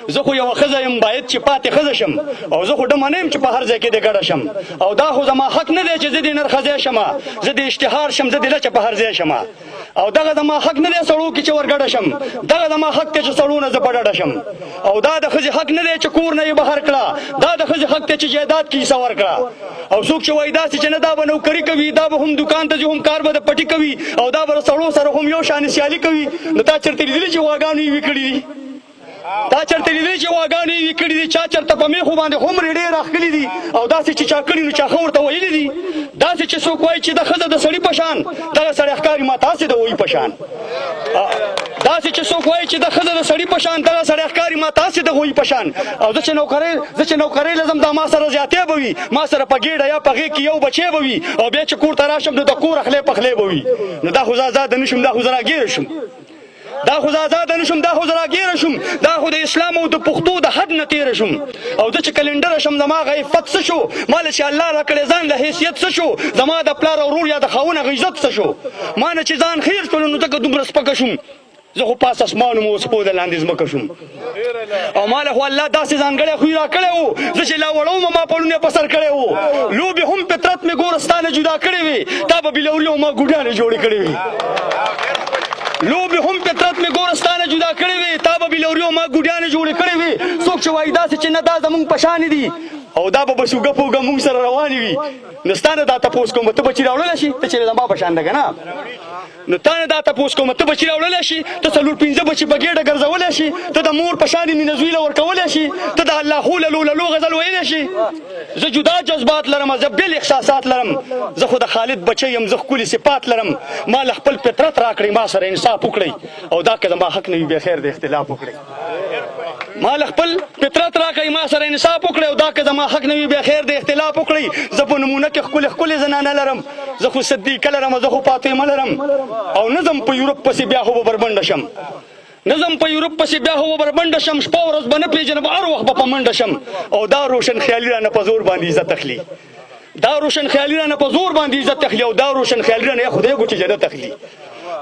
زه خو یوه ښځه یم باید چې پاتې ښځه شم او زه خو ډمه نه یم چې په هر ځای کې د ګډه شم او دا خو زما حق نه دی چې زه د نرښځی شم زه د اشتهار شم زه د لچه په هر ځای شم او دغه زما حق نه دی سړو کې چې ورګډه شم دغه زما حق دی چې سړو نه زه په ډډه شم او دا د ښځې حق نه دی چې کور نه یې بهر کړه دا د ښځې حق دی چې جایداد کې حصه ورکړه او څوک چې وایي داسې چې نه دا به نوکري کوي دا به هم دکان ته ځي هم کار به د پټي کوي او دا به د سړو سره هم یو شانې سیالي کوي نو تا چېرته لیدلي چې غواګانو یې وي کړي دي دا چرته لیدلی چې غواګانې یې کړي دي چا چرته په میخو باندې هومرې ډېر راښکلي دي او داسې چې چا کړي نو چا ښه ورته ویلي دي داسې چې څوک وایي چې د ښځه د سړي په شان دغه سړی ښکاري ما تاسې د وایي په شان داسې چې څوک وایي چې د ښځه د سړي په شان دغه سړی ښکاري ما تاسې د غویي په شان او زه چې نوکرۍ لزم دا ما سره زیاتې به وي ما سره په ګېډه یا په غېږ کې یو بچی به وي او بیا چې کور ته راشم نو د کور اخلی پخلی به وي نو دا خو زه آزاده نه شم دا خو زه راګیره شم دا خو زه آزاده نه شم دا خو زه راګیره شم دا خو د اسلام او د پښتو د حد نه تېره شم او زه چې کلنډره شم زما هغه عفت څه شو ما له چې الله راکړی ځان له حیثیت څه شو زما د پلار او ورور یا د خاوند هغه عزت څه شو ما نه چې ځان خیر کړو نو ځکه دومره سپکه شوم زه خو پاس اسمان مو سپو د لاندې ځمکه شوم او ما له خو الله داسې ځانګړی خوی راکړی و زه چې لا وړو ما پړونه په سر کړی و لوبې هم فطرت مې ګوره ستا نه جدا کړې وې تا به بلوري او ما ګوډیانې جوړې کړې وې لوبې هم فطرت مې ګوره ستا نه جدا کړې وې تا به بلوري او ما ګوډیانې جوړې کړې وې څوک چې وایي داسې چې نه دا زمونږ په شانې دي او دا به شوګه پوګه مونږ سره روانې وي نو ستا نه دا تپوس کوم ته بچي راوړلی شي ته چې زما په شان ده که نه نو تا نه دا تپوس کوم ته بچي راوړلی شي ته څلور پنځه بچي په ګېډه ګرځولی شي ته د مور په شانې مینه زوی له ورکولی شي ته د الله خو للو غزل ویلی شي زه جدا جذبات لرم زه بېل احساسات لرم زه خو د خالد بچی یم زه ښکلي صفات لرم ما له خپل فطرت راکړئ ما سره انصاف وکړئ او دا که زما حق نه وي بیا خیر د اختلاف وکړئ ما له خپل فطرت راکړئ ما سره انصاف وکړئ او دا که زما حق نه وي بیا خیر د اختلاف وکړئ زه په نمونه کې ښکلې زنانه لرم زه خو صدیقه لرم زه خو فاطمه لرم او نه ځم په یورپ پسې بیا خو به بربنډه شم نه ځم په یورپ پسې بیا خو به بربنډه شم شپه ورځ به نه پېژنم هر وخت به په منډه شم او دا روشن خیالي رانه په زور باندې عزت اخلي دا روشن خیالي رانه په زور باندې عزت اخلي او دا روشن خیالي رانه یا خدای ګو چې جنت اخلي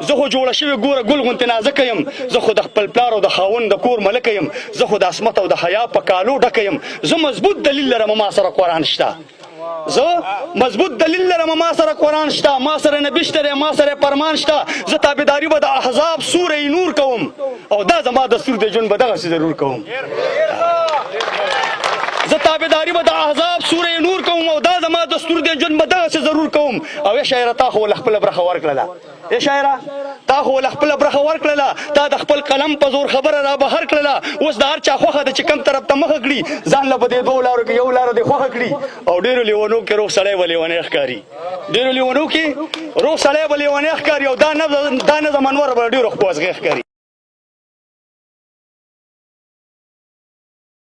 زه خو جوړه شوې ګوره ګل غوندې نازکه یم زه خو د خپل پلار او د خاوند د کور ملکه یم زه خو د عصمت او د حیا په کالو ډکه یم زه مضبوط دلیل لرم ما سره قرآن شته زه مضبوط دلیل لرم ما سره قرآن شته ما سره نبي شته ما سره فرمان شته زه تابعداري به د احزاب سوره نور کوم او دا زما دستور د ژوند به دغسې ضرور کوم زه تابعداري به د احزاب سوره نور کوم او دا زما دستور د ژوند به دغسې ضرور کوم او ای شاعره تا خو له خپله برخه ورکړله ای شاعره تا خو له خپله برخه ورکړله تا د خپل قلم په زور خبره را بهر کړله اوس د هر چا خوښه ده چې کم طرف ته مخه کړي ځان له به دې دوو لارو کې یو لاره دې خوښه کړي او ډېرو لیونو کې روغ سړی به لیونی ښکاري ډېرو لیونو کې روغ سړی به لیونی ښکاري او دا نظم انور به ډېرو خپوازغی ښکاري